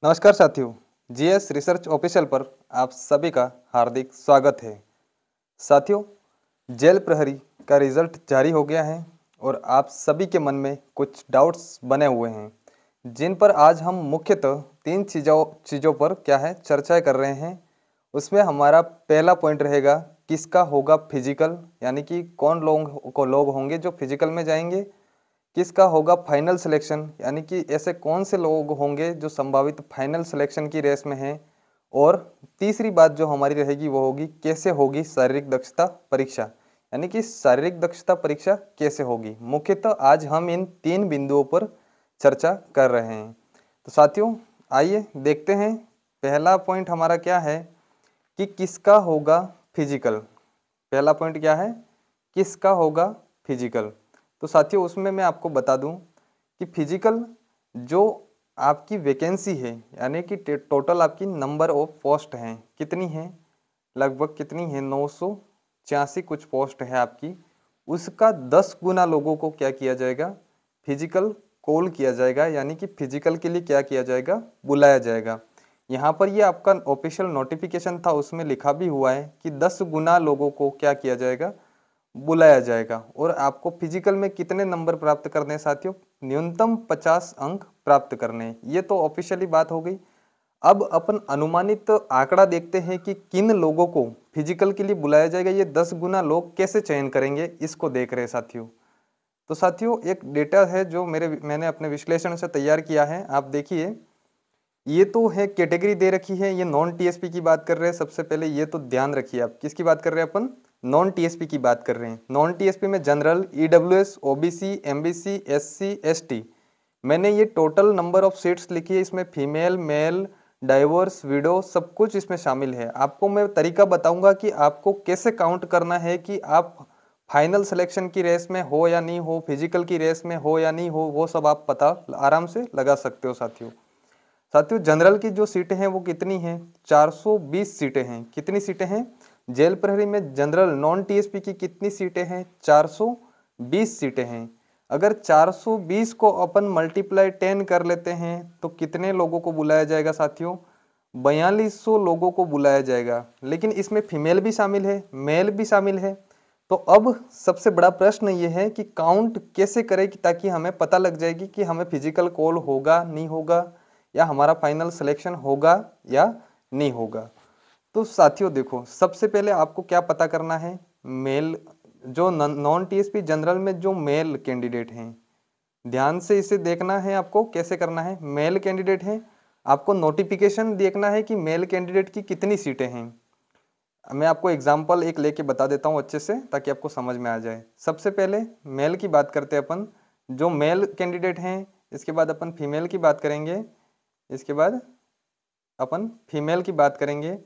नमस्कार साथियों, GS research official पर आप सभी का हार्दिक स्वागत है। साथियों, जेल प्रहरी का रिजल्ट जारी हो गया है और आप सभी के मन में कुछ डाउट्स बने हुए हैं, जिन पर आज हम मुख्यतः तीन चीज़ों पर चर्चा कर रहे हैं। उसमें हमारा पहला पॉइंट रहेगा किसका होगा फिजिकल, यानी कि कौन लोग होंगे जो फिजिकल में जाएंगे। किसका होगा फाइनल सिलेक्शन, यानी कि ऐसे कौन से लोग होंगे जो संभावित फाइनल सिलेक्शन की रेस में हैं। और तीसरी बात जो हमारी रहेगी वो होगी कैसे होगी शारीरिक दक्षता परीक्षा, यानी कि शारीरिक दक्षता परीक्षा कैसे होगी। मुख्यतः आज हम इन तीन बिंदुओं पर चर्चा कर रहे हैं। तो साथियों, आइए देखते हैं पहला पॉइंट हमारा क्या है कि किसका होगा फिजिकल। पहला पॉइंट क्या है, किसका होगा फिजिकल। तो साथियों, उसमें मैं आपको बता दूं कि फिजिकल जो आपकी वैकेंसी है, यानी कि टोटल आपकी नंबर ऑफ पोस्ट हैं कितनी है, लगभग कितनी है 986 कुछ पोस्ट है आपकी। उसका 10 गुना लोगों को क्या किया जाएगा, फिजिकल कॉल किया जाएगा, यानी कि फिजिकल के लिए क्या किया जाएगा, बुलाया जाएगा। यहाँ पर ये आपका ऑफिशियल नोटिफिकेशन था, उसमें लिखा भी हुआ है कि 10 गुना लोगों को क्या किया जाएगा, बुलाया जाएगा। और आपको फिजिकल में कितने नंबर प्राप्त करने हैं साथियों, न्यूनतम 50 अंक प्राप्त करने हैं। ये तो ऑफिशियली बात हो गई। अब अपन अनुमानित आंकड़ा देखते हैं कि किन लोगों को फिजिकल के लिए बुलाया जाएगा। ये 10 गुना लोग कैसे चयन करेंगे, इसको देख रहे हैं साथियों। तो साथियों, एक डेटा है जो मैंने अपने विश्लेषण से तैयार किया है। आप देखिए, ये तो है कैटेगरी दे रखी है, ये नॉन टीएसपी की बात कर रहे हैं। सबसे पहले ये तो ध्यान रखिए, आप किसकी बात कर रहे हैं, अपन नॉन टीएसपी की बात कर रहे हैं। नॉन टीएसपी में general, EWS, OBC, MBC, SC, ST. मैंने ये टोटल नंबर ऑफ सीट्स लिखी है, इसमें फीमेल, मेल, डाइवर्स, विडो सब कुछ इसमें शामिल है। आपको मैं तरीका बताऊंगा कि आपको कैसे काउंट करना है कि आप फाइनल सिलेक्शन की रेस में हो या नहीं हो, फिजिकल की रेस में हो या नहीं हो, वो सब आप पता आराम से लगा सकते हो साथियों। साथियों, जनरल की जो सीटें हैं वो कितनी हैं, 420 सीटें हैं। कितनी सीटें हैं जेल प्रहरी में जनरल नॉन टीएसपी की, कितनी सीटें हैं, 420 सीटें हैं। अगर 420 को अपन मल्टीप्लाई 10 कर लेते हैं तो कितने लोगों को बुलाया जाएगा साथियों, 4200 लोगों को बुलाया जाएगा। लेकिन इसमें फीमेल भी शामिल है, मेल भी शामिल है। तो अब सबसे बड़ा प्रश्न ये है कि काउंट कैसे करें कि ताकि हमें पता लग जाएगी कि हमें फिजिकल कॉल होगा नहीं होगा, या हमारा फाइनल सिलेक्शन होगा या नहीं होगा। तो साथियों देखो, सबसे पहले आपको क्या पता करना है, मेल जो नॉन टीएसपी जनरल में जो मेल कैंडिडेट हैं, ध्यान से इसे देखना है। आपको कैसे करना है, मेल कैंडिडेट हैं, आपको नोटिफिकेशन देखना है कि मेल कैंडिडेट की कितनी सीटें हैं। मैं आपको एग्जाम्पल एक लेके बता देता हूँ अच्छे से, ताकि आपको समझ में आ जाए। सबसे पहले मेल की बात करते हैं अपन, जो मेल कैंडिडेट हैं। इसके बाद अपन फीमेल की बात करेंगे, इसके बाद अपन फीमेल की बात करेंगे।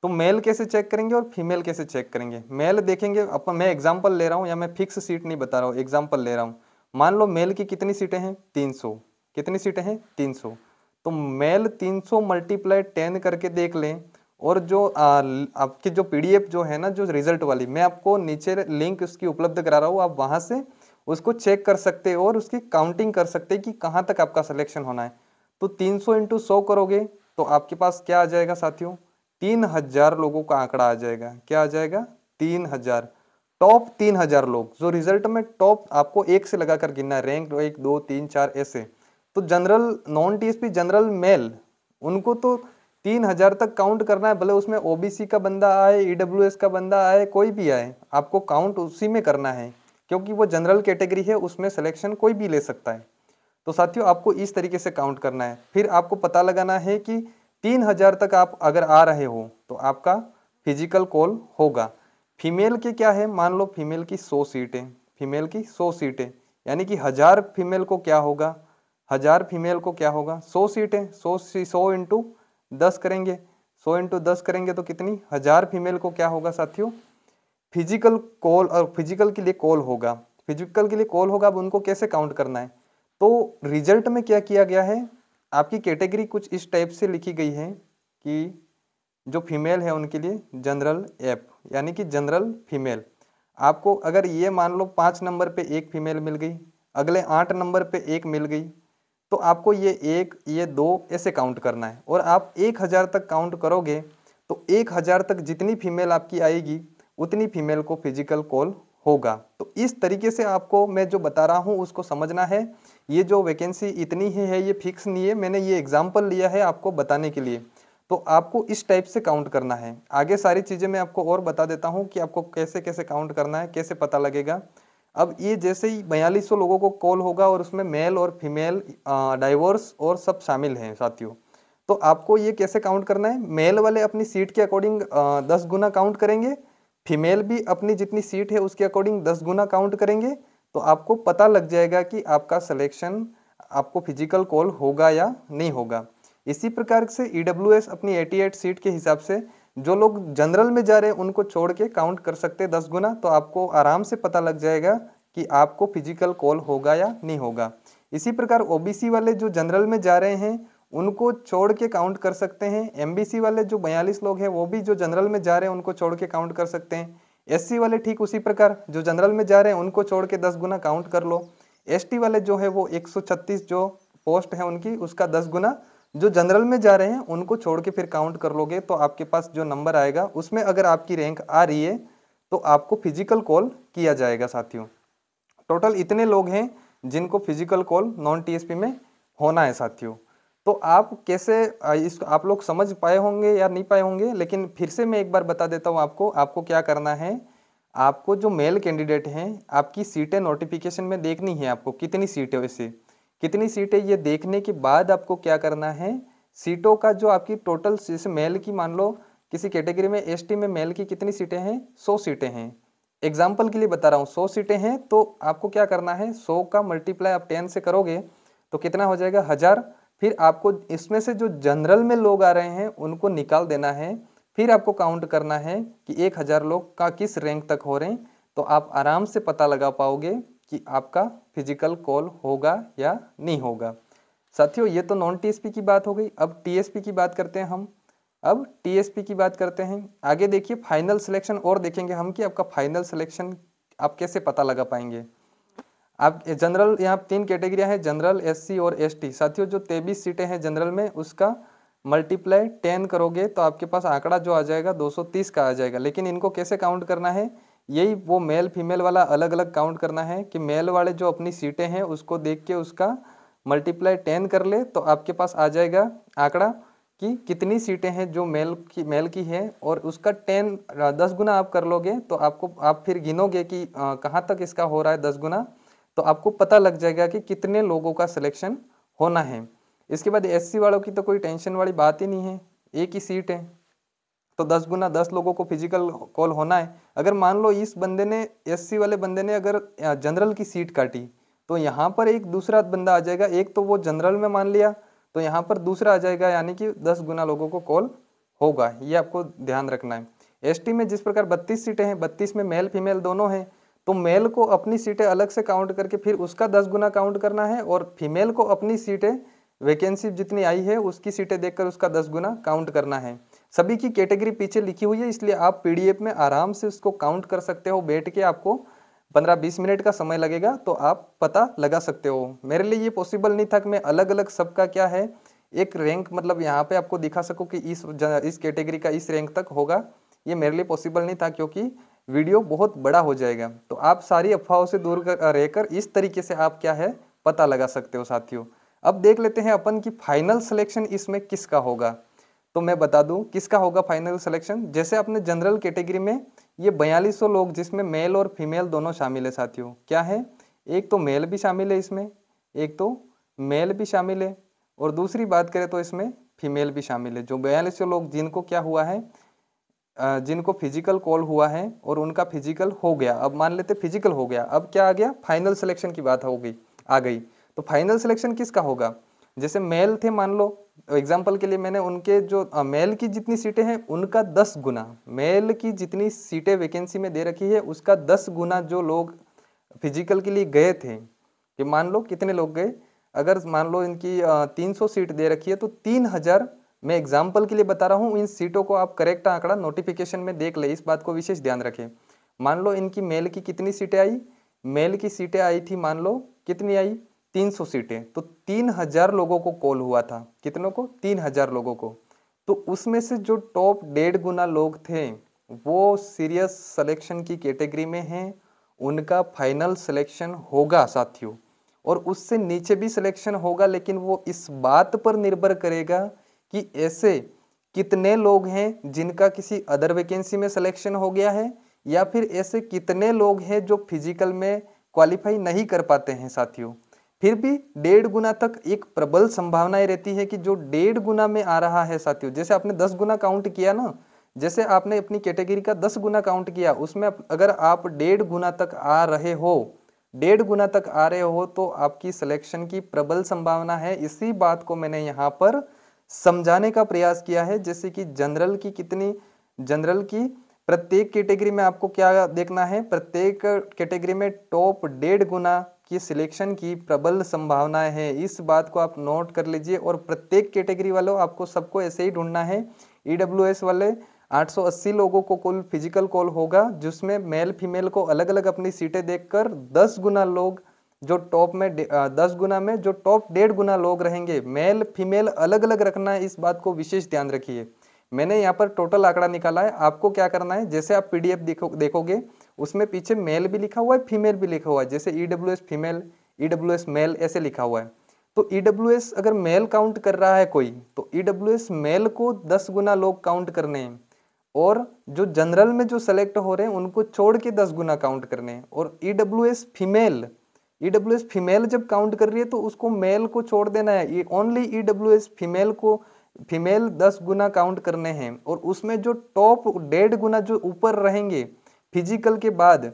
तो मेल कैसे चेक करेंगे और फीमेल कैसे चेक करेंगे, मेल देखेंगे अपन। मैं एग्जांपल ले रहा हूँ, या मैं फिक्स सीट नहीं बता रहा हूँ, एग्जांपल ले रहा हूँ। मान लो मेल की कितनी सीटें हैं, 300। कितनी सीटें हैं, 300। तो मेल 300 मल्टीप्लाई 10 करके देख लें। और जो आपकी जो पीडीएफ जो है ना, जो रिजल्ट वाली, मैं आपको नीचे लिंक उसकी उपलब्ध करा रहा हूँ, आप वहां से उसको चेक कर सकते हो और उसकी काउंटिंग कर सकते हैं कि कहाँ तक आपका सिलेक्शन होना है। तो 300 इंटू 100 करोगे तो आपके पास क्या आ जाएगा साथियों, 3000 लोगों का आंकड़ा आ जाएगा। क्या आ जाएगा, 3000। टॉप 3000 लोग जो रिजल्ट में टॉप, आपको एक से लगाकर गिनना है, रैंक 1 2 3 4 ऐसे। तो general non TSP general mail, उनको तो 3000 तक काउंट करना है, भले उसमें ओबीसी का बंदा आए, ईडब्ल्यूएस का बंदा आए, कोई भी आए, आपको काउंट उसी में करना है, क्योंकि वो जनरल कैटेगरी है, उसमें सिलेक्शन कोई भी ले सकता है। तो साथियों, आपको इस तरीके से काउंट करना है। फिर आपको पता लगाना है कि 3000 तक आप अगर आ रहे हो तो आपका फिजिकल कॉल होगा। फीमेल के क्या है, मान लो फीमेल की 100 सीटें, फीमेल की 100 सीटें, यानी कि 1000 फीमेल को क्या होगा, 1000 फीमेल को क्या होगा, 100 सीटें, 100 इंटू 10 करेंगे, 100 इंटू 10 करेंगे तो कितनी, 1000 फीमेल को क्या होगा साथियों, फिजिकल कॉल, और फिजिकल के लिए कॉल होगा। फिजिकल के लिए कॉल होगा। अब उनको कैसे काउंट करना है, तो रिजल्ट में क्या किया गया है, आपकी कैटेगरी कुछ इस टाइप से लिखी गई है कि जो फीमेल है उनके लिए जनरल एफ, यानी कि जनरल फीमेल। आपको अगर ये मान लो 5 नंबर पे एक फीमेल मिल गई, अगले 8 नंबर पे एक मिल गई, तो आपको ये 1, ये 2 ऐसे काउंट करना है और आप 1000 तक काउंट करोगे तो 1000 तक जितनी फीमेल आपकी आएगी उतनी फीमेल को फिजिकल कॉल होगा। तो इस तरीके से आपको मैं जो बता रहा हूँ उसको समझना है। ये जो वैकेंसी इतनी ही है ये फिक्स नहीं है, मैंने ये एग्जाम्पल लिया है आपको बताने के लिए। तो आपको इस टाइप से काउंट करना है। आगे सारी चीज़ें मैं आपको और बता देता हूँ कि आपको कैसे कैसे काउंट करना है, कैसे पता लगेगा। अब ये जैसे ही 4200 लोगों को कॉल होगा और उसमें मेल और फीमेल डाइवोर्स और सब शामिल हैं साथियों। तो आपको ये कैसे काउंट करना है, मेल वाले अपनी सीट के अकॉर्डिंग 10 गुना काउंट करेंगे, फीमेल भी अपनी जितनी सीट है उसके अकॉर्डिंग 10 गुना काउंट करेंगे। तो आपको पता लग जाएगा कि आपका सिलेक्शन, आपको फिजिकल कॉल होगा या नहीं होगा। इसी प्रकार से ईडब्ल्यूएस अपनी 88 सीट के हिसाब से जो लोग जनरल में जा रहे हैं उनको छोड़ के काउंट कर सकते हैं 10 गुना। तो आपको आराम से पता लग जाएगा कि आपको फिजिकल कॉल होगा या नहीं होगा। इसी प्रकार ओबीसी वाले जो जनरल में जा रहे हैं उनको छोड़ के काउंट कर सकते हैं। एमबीसी वाले जो 42 लोग हैं वो भी जो जनरल में जा रहे हैं उनको छोड़ के काउंट कर सकते हैं। एससी वाले ठीक उसी प्रकार जो जनरल में जा रहे हैं उनको छोड़ के 10 गुना काउंट कर लो। एसटी वाले जो है वो 136 जो पोस्ट है उनकी उसका 10 गुना, जो जनरल में जा रहे हैं उनको छोड़ के फिर काउंट कर लोगे तो आपके पास जो नंबर आएगा उसमें अगर आपकी रैंक आ रही है तो आपको फिजिकल कॉल किया जाएगा साथियों। टोटल इतने लोग हैं जिनको फिजिकल कॉल नॉन टीएसपी में होना है साथियों। तो आप कैसे इस आप लोग समझ पाए होंगे या नहीं पाए होंगे, लेकिन फिर से मैं एक बार बता देता हूँ आपको क्या करना है। आपको जो मेल कैंडिडेट हैं आपकी सीटें नोटिफिकेशन में देखनी है, आपको कितनी सीटें, वैसे कितनी सीटें ये देखने के बाद आपको क्या करना है, सीटों का जो आपकी टोटल जैसे मेल की मान लो किसी कैटेगरी में एसटी में मेल की कितनी सीटें हैं, 100 सीटें हैं, एग्जाम्पल के लिए बता रहा हूँ 100 सीटें हैं। तो आपको क्या करना है, 100 का मल्टीप्लाई आप 10 से करोगे तो कितना हो जाएगा 1000। फिर आपको इसमें से जो जनरल में लोग आ रहे हैं उनको निकाल देना है। फिर आपको काउंट करना है कि 1000 लोग का किस रैंक तक हो रहे हैं। तो आप आराम से पता लगा पाओगे कि आपका फिजिकल कॉल होगा या नहीं होगा। साथियों ये तो नॉन टीएसपी की बात हो गई। अब टीएसपी की बात करते हैं हम। अब टीएसपी की बात करते हैं। आगे देखिए फाइनल सिलेक्शन और देखेंगे हम कि आपका फाइनल सिलेक्शन आप कैसे पता लगा पाएंगे। आप जनरल, यहाँ 3 कैटेगरियाँ हैं, जनरल, एससी और एसटी। साथियों जो 23 सीटें हैं जनरल में उसका मल्टीप्लाई 10 करोगे तो आपके पास आंकड़ा जो आ जाएगा 230 का आ जाएगा। लेकिन इनको कैसे काउंट करना है, यही वो मेल फीमेल वाला अलग अलग काउंट करना है कि मेल वाले जो अपनी सीटें हैं उसको देख के उसका मल्टीप्लाई 10 कर ले तो आपके पास आ जाएगा आंकड़ा कि कितनी सीटें हैं जो मेल की है, और उसका 10 गुना आप कर लोगे तो आप फिर गिनोगे कि कहाँ तक इसका हो रहा है 10 गुना, तो आपको पता लग जाएगा कि कितने लोगों का सिलेक्शन होना है। इसके बाद एससी वालों की तो कोई टेंशन वाली बात ही नहीं है, एक ही सीट है तो 10 गुना 10 लोगों को फिजिकल कॉल होना है। अगर मान लो इस बंदे ने, एससी वाले बंदे ने अगर जनरल की सीट काटी तो यहाँ पर एक दूसरा बंदा आ जाएगा, एक तो वो जनरल में मान लिया तो यहाँ पर दूसरा आ जाएगा, यानी कि 10 गुना लोगों को कॉल होगा। ये आपको ध्यान रखना है। एसटी में जिस प्रकार 32 सीटें हैं, 32 में मेल फीमेल दोनों हैं, तो मेल को अपनी सीटें अलग से काउंट करके फिर उसका 10 गुना काउंट करना है, और फीमेल को अपनी सीटें वैकेंसी जितनी आई है उसकी सीटें देखकर उसका 10 गुना काउंट करना है। सभी की कैटेगरी पीछे लिखी हुई है, इसलिए आप पीडीएफ में आराम से उसको काउंट कर सकते हो बैठ के। आपको 15-20 मिनट का समय लगेगा तो आप पता लगा सकते हो। मेरे लिए ये पॉसिबल नहीं था कि मैं अलग अलग सबका क्या है एक रैंक मतलब यहाँ पे आपको दिखा सकूं कि इस कैटेगरी का इस रैंक तक होगा, ये मेरे लिए पॉसिबल नहीं था क्योंकि वीडियो बहुत बड़ा हो जाएगा। तो आप सारी अफवाहों से दूर रहकर इस तरीके से आप क्या है पता लगा सकते हो साथियों। अब देख लेते हैं अपन की फाइनल सिलेक्शन इसमें किसका होगा। तो मैं बता दूं किसका होगा फाइनल सिलेक्शन। जैसे अपने जनरल कैटेगरी में ये 4200 लोग जिसमें मेल और फीमेल दोनों शामिल है साथियों, क्या है, एक तो मेल भी शामिल है इसमें, एक तो मेल भी शामिल है, और दूसरी बात करें तो इसमें फीमेल भी शामिल है। जो 4200 लोग जिनको क्या हुआ है, जिनको फिजिकल कॉल हुआ है और उनका फिजिकल हो गया, अब मान लेते फिजिकल हो गया, अब क्या आ गया फाइनल सिलेक्शन की बात होगी आ गई। तो फाइनल सिलेक्शन किसका होगा, जैसे मेल थे मान लो एग्जाम्पल के लिए मैंने उनके जो मेल की जितनी सीटें हैं उनका 10 गुना, मेल की जितनी सीटें वैकेंसी में दे रखी है उसका 10 गुना जो लोग फिजिकल के लिए गए थे, कि मान लो कितने लोग गए, अगर मान लो इनकी 300 सीट दे रखी है तो 3000, मैं एग्जाम्पल के लिए बता रहा हूँ, इन सीटों को आप करेक्ट आंकड़ा नोटिफिकेशन में देख ले, इस बात को विशेष ध्यान रखें। मान लो इनकी मेल की कितनी सीटें आई, मेल की सीटें आई थी मान लो कितनी आई 300 सीटें, तो 3000 लोगों को कॉल हुआ था। कितनों को? 3000 लोगों को। तो उसमें से जो टॉप 1.5 गुना लोग थे वो सीरियस सिलेक्शन की कैटेगरी में हैं, उनका फाइनल सिलेक्शन होगा साथियों। और उससे नीचे भी सिलेक्शन होगा, लेकिन वो इस बात पर निर्भर करेगा कि ऐसे कितने लोग हैं जिनका किसी अदर वैकेंसी में सिलेक्शन हो गया है, या फिर ऐसे कितने लोग हैं जो फिजिकल में क्वालिफाई नहीं कर पाते हैं साथियों। फिर भी 1.5 गुना तक एक प्रबल संभावनाएं रहती है कि जो 1.5 गुना में आ रहा है साथियों, जैसे आपने 10 गुना काउंट किया ना, जैसे आपने अपनी कैटेगरी का 10 गुना काउंट किया, उसमें अगर आप 1.5 गुना तक आ रहे हो, 1.5 गुना तक आ रहे हो, तो आपकी सिलेक्शन की प्रबल संभावना है। इसी बात को मैंने यहाँ पर समझाने का प्रयास किया है। जैसे कि जनरल की कितनी, जनरल की प्रत्येक कैटेगरी में आपको क्या देखना है, प्रत्येक कैटेगरी में टॉप 1.5 गुना की सिलेक्शन की प्रबल संभावनाएं है। इस बात को आप नोट कर लीजिए। और प्रत्येक कैटेगरी वालों आपको सबको ऐसे ही ढूंढना है। ईडब्ल्यूएस वाले 880 लोगों को कुल फिजिकल कॉल होगा, जिसमें मेल फीमेल को अलग अलग अपनी सीटें देखकर 10 गुना लोग जो टॉप में 10 गुना में जो टॉप 1.5 गुना लोग रहेंगे, मेल फीमेल अलग अलग रखना है। इस बात को विशेष ध्यान रखिए। मैंने यहाँ पर टोटल आंकड़ा निकाला है। आपको क्या करना है, जैसे आप पीडीएफ देखोगे उसमें पीछे मेल भी लिखा हुआ है, फीमेल भी लिखा हुआ है। जैसे ईडब्ल्यूएस फीमेल, ईडब्ल्यूएस मेल ऐसे लिखा हुआ है। तो ईडब्ल्यूएस अगर मेल काउंट कर रहा है कोई, तो ईडब्ल्यूएस मेल को 10 गुना लोग काउंट करने हैं, और जो जनरल में जो सेलेक्ट हो रहे हैं उनको छोड़ के 10 गुना काउंट करने हैं। और ईडब्ल्यूएस फीमेल, ईडब्ल्यूएस फीमेल जब काउंट कर रही है तो उसको मेल को छोड़ देना है। ओनली ईडब्ल्यूएस फीमेल को, फीमेल 10 गुना काउंट करने हैं। और उसमें जो टॉप 1.5 गुना जो ऊपर रहेंगे फिजिकल के बाद,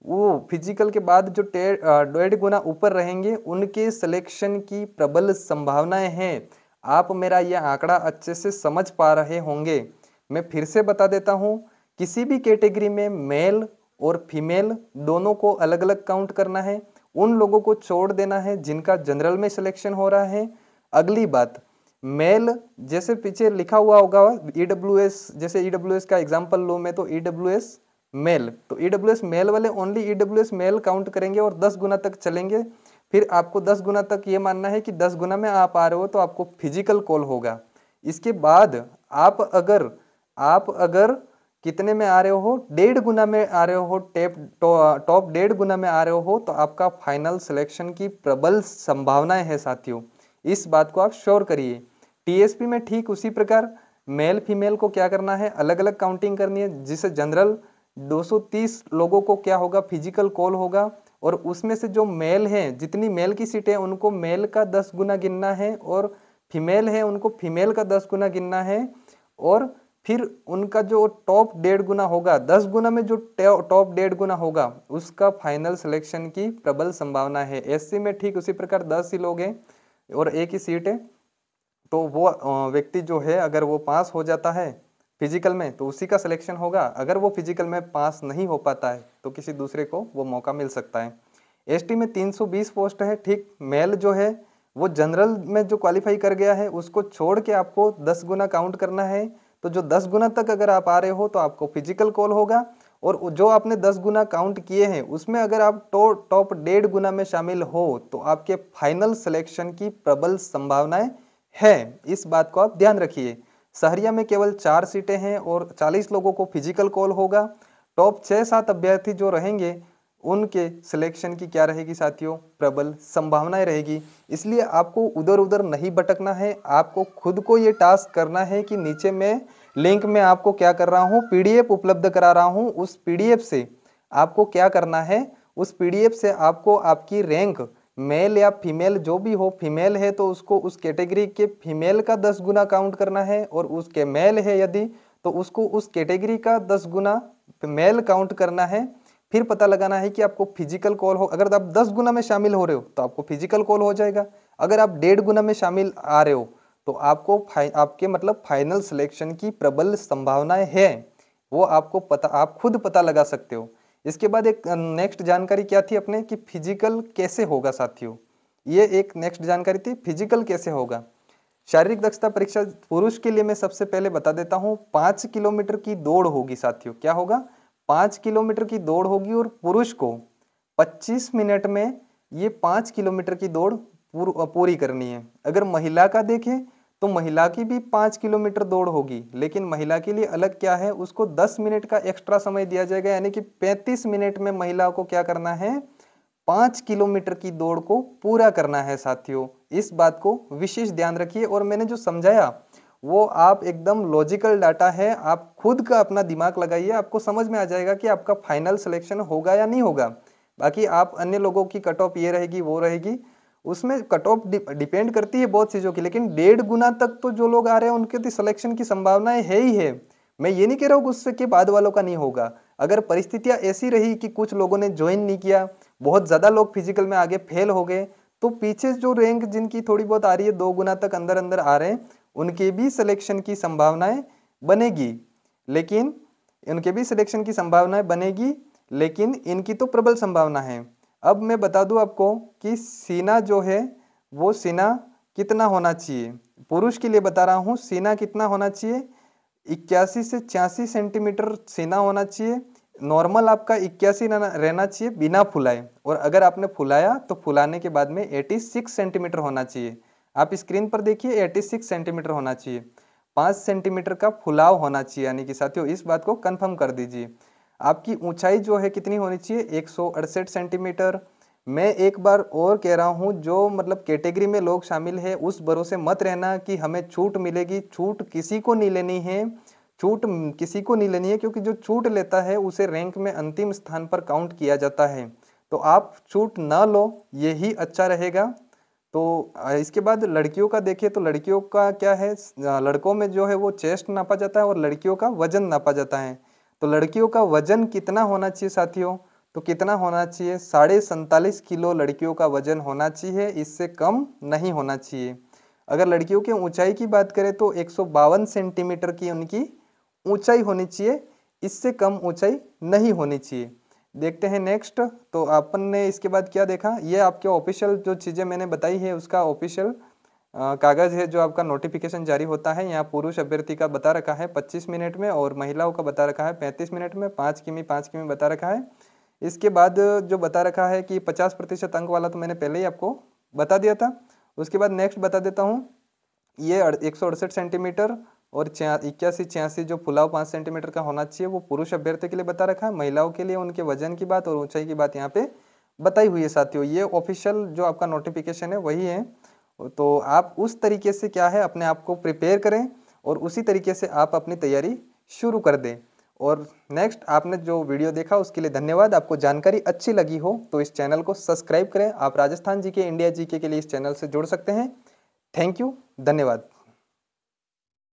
वो फिजिकल के बाद जो 1.5 गुना ऊपर रहेंगे, उनके सिलेक्शन की प्रबल संभावनाएं हैं। आप मेरा यह आंकड़ा अच्छे से समझ पा रहे होंगे। मैं फिर से बता देता हूं, किसी भी कैटेगरी में मेल और फीमेल दोनों को अलग अलग काउंट करना है, उन लोगों को छोड़ देना है जिनका जनरल में सिलेक्शन हो रहा है। अगली बात, मेल जैसे पीछे लिखा हुआ होगा ईडब्ल्यूएस, जैसे ईडब्ल्यूएस का एग्जांपल लो मैं, तो ईडब्ल्यूएस मेल, तो ईडब्ल्यूएस मेल वाले ओनली ईडब्ल्यूएस मेल काउंट करेंगे और 10 गुना तक चलेंगे। फिर आपको 10 गुना तक ये मानना है कि 10 गुना में आप आ रहे हो तो आपको फिजिकल कॉल होगा। इसके बाद आप अगर कितने में आ रहे हो, 1.5 गुना में आ रहे हो, टॉप 1.5 गुना में आ रहे हो, तो आपका फाइनल सिलेक्शन की प्रबल संभावनाएं है साथियों। इस बात को आप श्योर करिए। टीएसपी में ठीक उसी प्रकार मेल फीमेल को क्या करना है, अलग अलग काउंटिंग करनी है। जिसे जनरल 230 लोगों को क्या होगा, फिजिकल कॉल होगा, और उसमें से जो मेल हैं, जितनी मेल की सीटें हैं उनको मेल का 10 गुना गिनना है, और फीमेल है उनको फीमेल का 10 गुना गिनना है। और फिर उनका जो टॉप 1.5 गुना होगा, 10 गुना में जो टॉप 1.5 गुना होगा, उसका फाइनल सिलेक्शन की प्रबल संभावना है। एससी में ठीक उसी प्रकार 10 ही लोग हैं और एक ही सीट है, तो वो व्यक्ति जो है अगर वो पास हो जाता है फिजिकल में तो उसी का सिलेक्शन होगा। अगर वो फिजिकल में पास नहीं हो पाता है तो किसी दूसरे को वो मौका मिल सकता है। एसटी में 320 पोस्ट है। ठीक, मेल जो है वो जनरल में जो क्वालिफाई कर गया है उसको छोड़ के आपको 10 गुना काउंट करना है। तो जो 10 गुना तक अगर आप आ रहे हो तो आपको फिजिकल कॉल होगा, और जो आपने 10 गुना काउंट किए हैं उसमें अगर आप टॉप 1.5 गुना में शामिल हो तो आपके फाइनल सिलेक्शन की प्रबल संभावनाएं है। इस बात को आप ध्यान रखिए। सहरिया में केवल 4 सीटें हैं और 40 लोगों को फिजिकल कॉल होगा। टॉप 6-7 अभ्यर्थी जो रहेंगे उनके सिलेक्शन की क्या रहेगी साथियों, प्रबल संभावनाएं रहेगी। इसलिए आपको उधर उधर नहीं भटकना है, आपको खुद को ये टास्क करना है कि नीचे में लिंक में आपको क्या कर रहा हूँ, पीडीएफ उपलब्ध करा रहा हूँ। उस पीडीएफ से आपको क्या करना है, उस पीडीएफ से आपको आपकी रैंक मेल या फीमेल जो भी हो, फीमेल है तो उसको उस कैटेगरी के फीमेल का 10 गुना काउंट करना है, और उसके मेल है यदि तो उसको उस कैटेगरी का 10 गुना मेल काउंट करना है। फिर पता लगाना है कि आपको फिजिकल कॉल हो। अगर आप 10 गुना में शामिल हो रहे हो तो आपको फिजिकल कॉल हो जाएगा। अगर आप 1.5 गुना में शामिल आ रहे हो तो आपको आपके मतलब फाइनल सिलेक्शन की प्रबल संभावनाएं है, वो आपको पता, आप खुद पता लगा सकते हो। इसके बाद एक नेक्स्ट जानकारी क्या थी अपने कि फिजिकल कैसे होगा साथियों, ये एक नेक्स्ट जानकारी थी, फिजिकल कैसे होगा। शारीरिक दक्षता परीक्षा पुरुष के लिए मैं सबसे पहले बता देता हूँ, 5 किलोमीटर की दौड़ होगी साथियों। क्या होगा, 5 किलोमीटर की दौड़ होगी, और पुरुष को 25 मिनट में ये 5 किलोमीटर की दौड़ पूरी करनी है। अगर महिला का देखें तो महिला की भी 5 किलोमीटर दौड़ होगी, लेकिन महिला के लिए अलग क्या है, उसको 10 मिनट का एक्स्ट्रा समय दिया जाएगा, यानी कि 35 मिनट में महिला को क्या करना है, 5 किलोमीटर की दौड़ को पूरा करना है साथियों। इस बात को विशेष ध्यान रखिए। और मैंने जो समझाया वो आप एकदम लॉजिकल डाटा है, आप खुद का अपना दिमाग लगाइए, आपको समझ में आ जाएगा कि आपका फाइनल सिलेक्शन होगा या नहीं होगा। बाकी आप अन्य लोगों की कट ऑफ ये रहेगी वो रहेगी, उसमें कट ऑफ डिपेंड करती है बहुत चीज़ों की, लेकिन 1.5 गुना तक तो जो लोग आ रहे हैं उनके तो सिलेक्शन की संभावनाएं है ही है। मैं ये नहीं कह रहा हूँ उससे के बाद वालों का नहीं होगा। अगर परिस्थितियां ऐसी रही कि कुछ लोगों ने ज्वाइन नहीं किया, बहुत ज़्यादा लोग फिजिकल में आगे फेल हो गए, तो पीछे जो रैंक जिनकी थोड़ी बहुत आ रही है 2 गुना तक अंदर अंदर आ रहे हैं, उनके भी सिलेक्शन की संभावनाएं बनेगी। लेकिन उनके भी सिलेक्शन की संभावनाएं बनेगी, लेकिन इनकी तो प्रबल संभावना है। अब मैं बता दूं आपको कि सीना जो है वो सीना कितना होना चाहिए। पुरुष के लिए बता रहा हूं, सीना कितना होना चाहिए, 81 से 86 सेंटीमीटर सीना होना चाहिए। नॉर्मल आपका 81 रहना चाहिए बिना फुलाए, और अगर आपने फुलाया तो फुलाने के बाद में 86 सेंटीमीटर होना चाहिए। आप स्क्रीन पर देखिए 86 सेंटीमीटर होना चाहिए, 5 सेंटीमीटर का फुलाव होना चाहिए, यानी कि साथियों इस बात को कंफर्म कर दीजिए। आपकी ऊंचाई जो है कितनी होनी चाहिए, 168 सेंटीमीटर। मैं एक बार और कह रहा हूं, जो मतलब कैटेगरी में लोग शामिल है उस भरोसे मत रहना कि हमें छूट मिलेगी। छूट किसी को नहीं लेनी है, छूट किसी को नहीं लेनी है, क्योंकि जो छूट लेता है उसे रैंक में अंतिम स्थान पर काउंट किया जाता है। तो आप छूट ना लो, यही अच्छा रहेगा। तो इसके बाद लड़कियों का देखिए तो लड़कियों का क्या है, लड़कों में जो है वो चेस्ट नापा जाता है और लड़कियों का वजन नापा जाता है। तो लड़कियों का वजन कितना होना चाहिए साथियों, तो कितना होना चाहिए, 47.5 किलो लड़कियों का वजन होना चाहिए, इससे कम नहीं होना चाहिए। अगर लड़कियों की ऊंचाई की बात करें तो 152 सेंटीमीटर की उनकी ऊंचाई होनी चाहिए, इससे कम ऊंचाई नहीं होनी चाहिए। देखते हैं नेक्स्ट। तो अपन ने इसके बाद क्या देखा, ये आपके ऑफिशियल जो चीज़ें मैंने बताई है उसका ऑफिशियल कागज है जो आपका नोटिफिकेशन जारी होता है। यहाँ पुरुष अभ्यर्थी का बता रखा है 25 मिनट में, और महिलाओं का बता रखा है 35 मिनट में, 5 किमी बता रखा है। इसके बाद जो बता रखा है कि 50% अंक वाला तो मैंने पहले ही आपको बता दिया था। उसके बाद नेक्स्ट बता देता हूँ, ये 168 सेंटीमीटर और 81-86 जो फुलाव 5 सेंटीमीटर का होना चाहिए वो पुरुष अभ्यर्थी के लिए बता रखा है। महिलाओं के लिए उनके वजन की बात और ऊंचाई की बात यहाँ पे बताई हुई है साथियों। ये ऑफिशियल जो आपका नोटिफिकेशन है वही है। तो आप उस तरीके से क्या है अपने आप को प्रिपेयर करें और उसी तरीके से आप अपनी तैयारी शुरू कर दें। और नेक्स्ट, आपने जो वीडियो देखा उसके लिए धन्यवाद। आपको जानकारी अच्छी लगी हो तो इस चैनल को सब्सक्राइब करें। आप राजस्थान जीके, इंडिया जीके के लिए इस चैनल से जुड़ सकते हैं। थैंक यू, धन्यवाद।